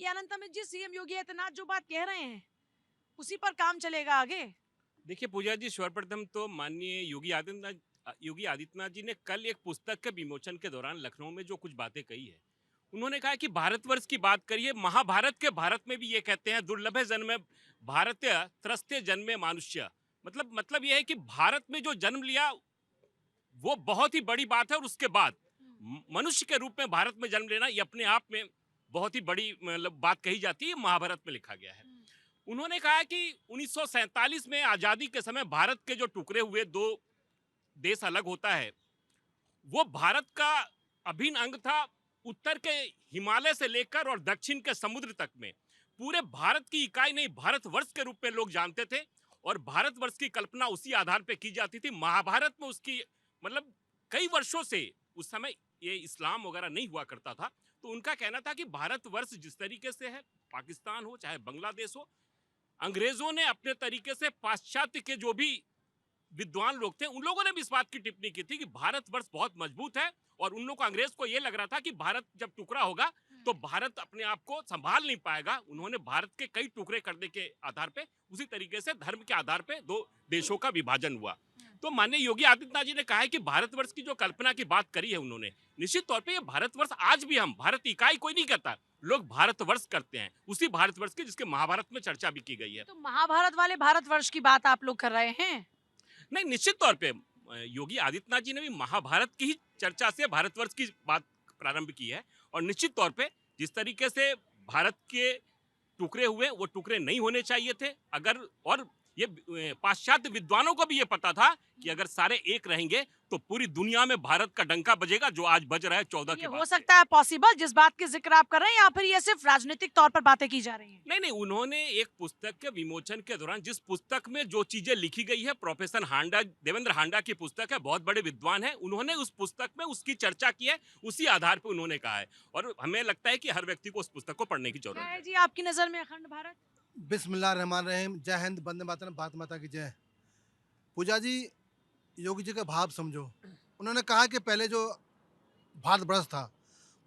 कि अनंत अमित जी सीएम योगी आदित्यनाथ जो बात कह रहे हैं उसी पर काम चलेगा आगे? देखिए पूजा जी, सर्वप्रथम तो माननीय योगी आदित्यनाथ जी ने कल एक पुस्तक के विमोचन के दौरान लखनऊ में जो कुछ बातें कही है, उन्होंने कहा कि भारतवर्ष की बात करिए, महाभारत के भारत में भी ये कहते हैं दुर्लभे जन्मे भारतीय त्रस्ते जन्मे मानुष्य। मतलब ये है कि भारत में जो जन्म लिया वो बहुत ही बड़ी बात है, और उसके बाद मनुष्य के रूप में भारत में जन्म लेना ये अपने आप में बहुत ही बड़ी मतलब बात कही जाती है, महाभारत में लिखा गया है। उन्होंने कहा कि 1947 में आजादी के समय भारत के जो टुकड़े हुए दो देश अलग होता है, वो भारत का अभिन्न अंग था। उत्तर के हिमालय से लेकर और दक्षिण के समुद्र तक में पूरे भारत की इकाई नहीं, भारतवर्ष के रूप में लोग जानते थे, और भारतवर्ष की कल्पना उसी आधार पे की जाती थी। महाभारत में उसकी मतलब कई वर्षों से, उस समय ये इस्लाम वगैरह नहीं हुआ करता था, तो उनका कहना था कि भारतवर्ष जिस तरीके से है, पाकिस्तान हो चाहे बांग्लादेश हो, अंग्रेजों ने अपने तरीके से पाश्चात्य के जो भी विद्वान लोग थे उन लोगों ने भी इस बात की टिप्पणी की थी कि भारतवर्ष बहुत मजबूत है, और उन लोगों को, अंग्रेज को यह लग रहा था कि भारत जब टुकड़ा होगा तो भारत अपने आप को संभाल नहीं पाएगा। उन्होंने भारत के कई टुकड़े करने के आधार पे, उसी तरीके से धर्म के आधार पे दो देशों का विभाजन हुआ। तो माननीय योगी आदित्यनाथ जी ने कहा है कि भारतवर्ष की जो कल्पना की बात करी है उन्होंने, निश्चित तौर पर ये भारतवर्ष आज भी, हम भारत इकाई कोई नहीं कहता, लोग भारतवर्ष करते हैं, उसी भारतवर्ष की जिसके महाभारत में चर्चा भी की गई है। तो महाभारत वाले भारतवर्ष की बात आप लोग कर रहे हैं? नहीं, निश्चित तौर पे योगी आदित्यनाथ जी ने भी महाभारत की ही चर्चा से भारतवर्ष की बात प्रारंभ की है, और निश्चित तौर पे जिस तरीके से भारत के टुकड़े हुए वो टुकड़े नहीं होने चाहिए थे। अगर, और ये पाश्चात्य विद्वानों को भी ये पता था कि अगर सारे एक रहेंगे तो पूरी दुनिया में भारत का डंका बजेगा, जो आज बज रहा है 14 के ये बाद हो से। सकता है पॉसिबल जिस बात की जिक्र आप कर रहे हैं, या फिर ये सिर्फ राजनीतिक तौर पर बातें की जा रही हैं? नहीं, उन्होंने एक पुस्तक के विमोचन के दौरान, जिस पुस्तक में जो चीजें लिखी गई है, प्रोफेसर हांडा, देवेंद्र हांडा की पुस्तक है, बहुत बड़े विद्वान है, उन्होंने उस पुस्तक में उसकी चर्चा की है, उसी आधार पर उन्होंने कहा है, और हमें लगता है कि हर व्यक्ति को उस पुस्तक को पढ़ने की जरूरत क्या है। है जी आपकी नजर में अखंड भारत? बिस्मिल्लाहिर्रहमानिर्रहीम। जय हिंद, वंदे मातरम, भारत माता की जय। पूजा जी, योगी जी का भाव समझो। उन्होंने कहा कि पहले जो भारतवर्ष था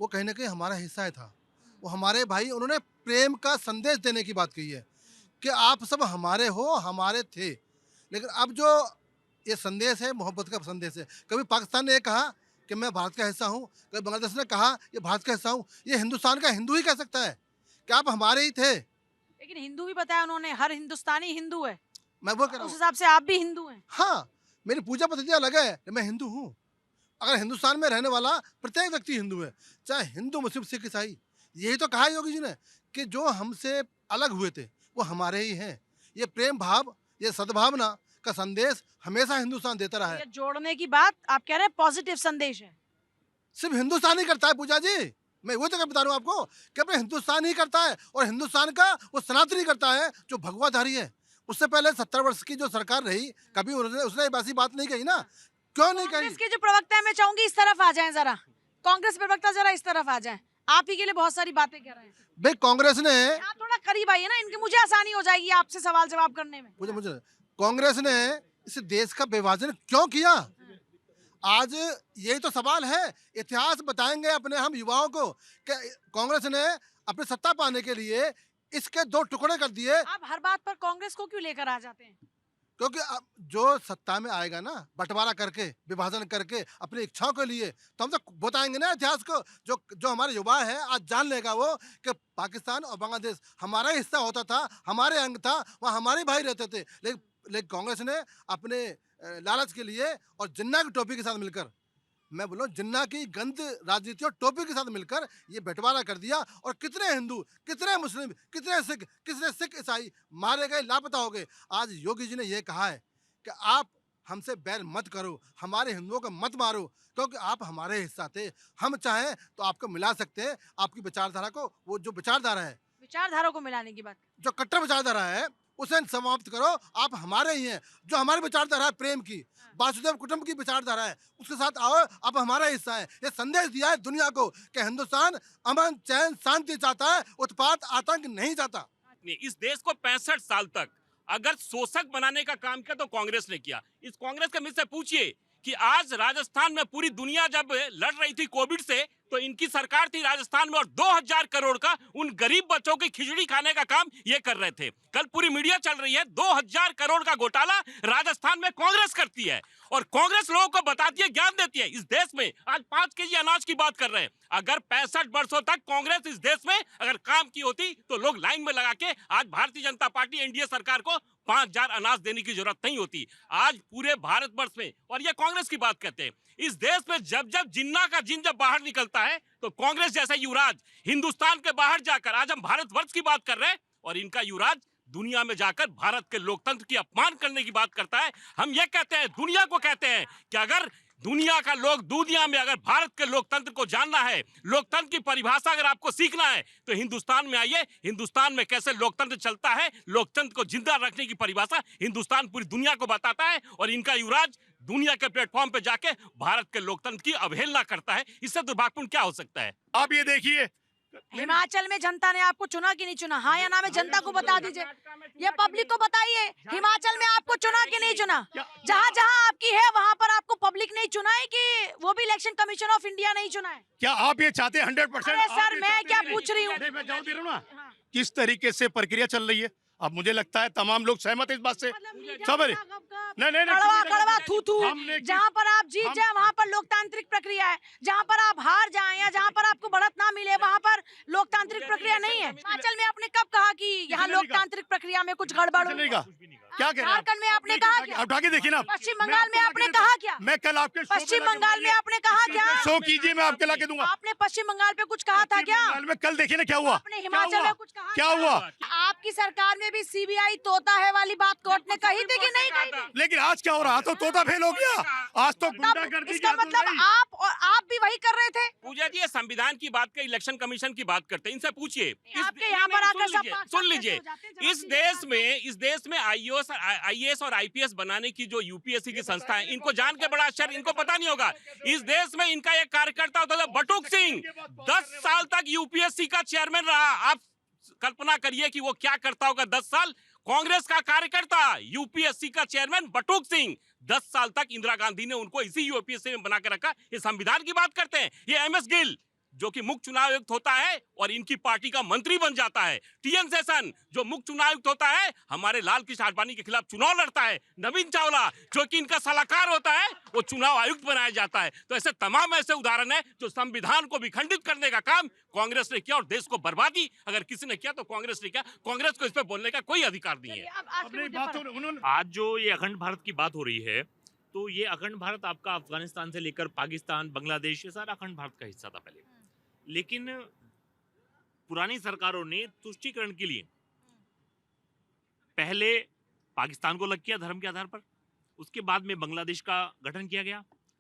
वो कहीं ना कहीं हमारा हिस्सा ही था, वो हमारे भाई। उन्होंने प्रेम का संदेश देने की बात कही है कि आप सब हमारे हो, हमारे थे। लेकिन अब जो ये संदेश है, मोहब्बत का संदेश है। कभी पाकिस्तान ने ये कहा कि मैं भारत का हिस्सा हूँ, कभी बांग्लादेश ने कहा ये भारत का हिस्सा हूँ। ये हिंदुस्तान का हिंदू ही कह सकता है कि आप हमारे ही थे। लेकिन हिंदू भी बताया उन्होंने, हर हिंदुस्तानी हिंदू है, मैं वो कह रहा उस हूँ। हिसाब से आप भी हिंदू हैं। हाँ, मेरी पूजा पद्धति अलग है, मैं हिंदू हूँ। अगर हिंदुस्तान में रहने वाला प्रत्येक व्यक्ति हिंदू है, चाहे हिंदू, मुस्लिम, सिख, ईसाई। यही तो कहा है योगी जी ने कि जो हमसे अलग हुए थे वो हमारे ही हैं। ये प्रेम भाव, ये सद्भावना का संदेश हमेशा हिंदुस्तान देता रहा है। ये जोड़ने की बात आप कह रहे हैं पॉजिटिव संदेश है। सिर्फ हिंदुस्तान ही करता है पूजा जी। मैं वो तो बता रहा हूँ आपको कि अपने हिंदुस्तान ही करता है, और हिंदुस्तान का वो सनातनी करता है जो भगवाधारी है। उससे पहले 70 वर्ष की जो सरकार रही, कभी उसने ऐसी बात नहीं कही ना। क्यों नहीं कही? कांग्रेस के जो प्रवक्ता है, मैं चाहूंगी इस तरफ आ जाएं जरा, कांग्रेस प्रवक्ता जरा इस तरफ आ जाएं। आप ही के लिए बहुत सारी बातें कह रहे हैं। भाई कांग्रेस ने, आप थोड़ा करीब आइए ना, इनकी मुझे आसानी हो जाएगी आपसे सवाल जवाब करने में। मुझे कांग्रेस ने इस देश का विभाजन क्यों किया? आज यही तो सवाल है। इतिहास बताएंगे अपने हम युवाओं को कि कांग्रेस ने अपनी सत्ता पाने के लिए इसके दो टुकड़े कर दिए। आप हर बात पर कांग्रेस को क्यों लेकर आ जाते हैं? क्योंकि अब जो सत्ता में आएगा ना, बंटवारा करके, विभाजन करके अपनी इच्छाओं के लिए, तो हम तो बताएंगे ना इतिहास को। जो जो हमारे युवा है आज जान लेगा वो कि पाकिस्तान और बांग्लादेश हमारा हिस्सा होता था, हमारे अंग था, वहाँ हमारे भाई रहते थे। लेकिन कांग्रेस ने अपने लालच के लिए और जिन्ना की टोपी के साथ मिलकर, मैं बोलूँ जिन्ना की गंद राजनीति और टोपी के साथ मिलकर ये बंटवारा कर दिया। और कितने हिंदू, कितने मुस्लिम, कितने सिख ईसाई मारे गए, लापता हो गए। आज योगी जी ने ये कहा है कि आप हमसे बैर मत करो, हमारे हिंदुओं को मत मारो, क्योंकि आप हमारे हिस्सा थे। हम चाहें तो आपको मिला सकते हैं, आपकी विचारधारा को। वो जो विचारधारा है, विचारधारा को मिलाने की बात। जो कट्टर विचारधारा है, उसे समाप्त करो। आप हमारे ही हैं। जो हमारी विचारधारा है प्रेम की, वासुदेव कुटुंब की विचारधारा है, उसके साथ आओ, आप हमारा हिस्सा है। ये संदेश दिया है दुनिया को कि हिंदुस्तान अमन, चैन, शांति चाहता है, उत्पात, आतंक नहीं चाहता। इस देश को 65 साल तक अगर शोषक बनाने का काम किया तो कांग्रेस ने किया। इस कांग्रेस के मित्र से पूछिए कि आज राजस्थान में पूरी दुनिया जब लड़ रही थी कोविड से, तो इनकी सरकार थी राजस्थान में और 2000 करोड़ का उन गरीब बच्चों की खिचड़ी खाने का काम ये कर रहे थे। कल पूरी मीडिया चल रही है 2000 करोड़ का घोटाला राजस्थान में कांग्रेस करती है और कांग्रेस लोगों को बताती है, ज्ञान देती है। इस देश में आज 5 केजी अनाज की बात कर रहे हैं। अगर 65 वर्षों तक कांग्रेस इस देश में अगर काम की होती तो लोग लाइन में लगा के आज भारतीय जनता पार्टी एनडीए सरकार को 5000 अनाज देने की जरूरत नहीं होती। आज पूरे भारतवर्ष में, और ये कांग्रेस की बात करते हैं, इस देश में जब जब जिन्ना का जिन जब बाहर निकलता है तो कांग्रेस जैसा युवराज हिंदुस्तान के बाहर जाकर, आज हम भारतवर्ष की बात कर रहे हैं और इनका युवराज दुनिया में जाकर भारत के लोकतंत्र की अपमान करने की बात करता है। हम ये कहते हैं, दुनिया को कहते हैं कि अगर दुनिया का लोग दुनिया में अगर भारत के लोकतंत्र को जानना है, लोकतंत्र की परिभाषा अगर आपको सीखना है तो हिंदुस्तान में आइए। हिंदुस्तान में कैसे लोकतंत्र चलता है, लोकतंत्र को जिंदा रखने की परिभाषा हिंदुस्तान पूरी दुनिया को बताता है और इनका युवराज दुनिया के प्लेटफॉर्म पे जाके भारत के लोकतंत्र की अवहेलना करता है। इससे दुर्भाग्यपूर्ण क्या हो सकता है? आप ये देखिए, हिमाचल में जनता ने आपको चुना कि नहीं चुना? हाँ या ना में जनता को बता दीजिए, ये पब्लिक को बताइए। हिमाचल में आपको चुना कि नहीं चुना? जहाँ जहाँ आपकी है वहाँ पर आपको पब्लिक नहीं चुना है कि वो भी इलेक्शन कमीशन ऑफ इंडिया नहीं चुना है? क्या आप ये चाहते हैं 100%? अरे सर, मैं क्या पूछ रही हूँ? मैं जवाब दे रहा हूँ ना, किस तरीके से प्रक्रिया चल रही है। अब मुझे लगता है तमाम लोग सहमत है इस बात से। सब है। नहीं, कड़वा कड़वा थू थू। हमने जहाँ पर आप जीत जाए वहाँ पर लोकतांत्रिक प्रक्रिया है, जहाँ पर आप हार जाए या जहाँ पर आपको बढ़त ना मिले वहाँ पर लोकतांत्रिक प्रक्रिया नहीं है। हिमाचल में आपने कब कहा कि यहाँ लोकतांत्रिक प्रक्रिया में कुछ गड़बड़ हो? चलेगा क्या कह रहे हैं? झारखंड में आपने कहा क्या? उठा के देखिए ना। पश्चिम बंगाल में आपने कहा क्या? मैं कल आपके शो पे पश्चिम लाके बंगाल में आपने कहा क्या? शो कीजिए, मैं आपके लाके दूंगा। आपने पश्चिम बंगाल पे कुछ कहा था क्या? बंगाल में कल देखिए ना क्या हुआ। आपने हिमाचल में कुछ कहा? क्या हुआ? आपकी सरकार में भी सीबीआई तोता है वाली बात कोर्ट ने कही थी कि नहीं कही थी? लेकिन आज क्या हो रहा? तो तोता फेल हो गया। आज तो तब गुंडागर्दी इसका मतलब आप भी वही कर रहे थे? पूजा जी, ये संविधान की बात कर, इलेक्शन कमीशन की बात करते हैं, इनसे पूछिए। आपके यहाँ पर आकर सब सुन लीजिए, इस देश में आईएएस और आईपीएस बनाने की जो यूपीएससी की संस्था है, इनको जान के बड़ा आश्चर्य, इनको पता नहीं होगा इस देश में इनका एक कार्यकर्ता होता था बटुक सिंह, 10 साल तक यूपीएससी का चेयरमैन रहा। आप कल्पना करिए कि वो क्या करता होगा 10 साल। कांग्रेस का कार्यकर्ता, यूपीएससी का चेयरमैन बटुक सिंह, 10 साल तक इंदिरा गांधी ने उनको इसी यूपीएससी में बना के रखा। ये संविधान की बात करते हैं। ये एमएस गिल जो कि मुख्य चुनाव आयुक्त होता है और इनकी पार्टी का मंत्री बन जाता है। टीएन शेषन जो मुख्य चुनाव आयुक्त होता है, हमारे लाल कृष्ण आडवाणी के खिलाफ चुनाव लड़ता है। नवीन चावला जो कि इनका सलाहकार होता है, वो चुनाव आयुक्त बनाया जाता है। तो ऐसे तमाम ऐसे उदाहरण है जो संविधान को विखंडित करने का काम कांग्रेस ने किया और देश को बर्बादी अगर किसी ने किया तो कांग्रेस ने किया। कांग्रेस को इस पर बोलने का कोई अधिकार नहीं है। आज जो ये अखंड भारत की बात हो रही है, तो ये अखंड भारत आपका अफगानिस्तान से लेकर पाकिस्तान, बांग्लादेश, ये सारा अखंड भारत का हिस्सा था पहले। लेकिन पुरानी सरकारों ने तुष्टीकरण के लिए पहले पाकिस्तान को अलग किया धर्म के आधार पर, उसके बाद में बांग्लादेश का गठन किया गया,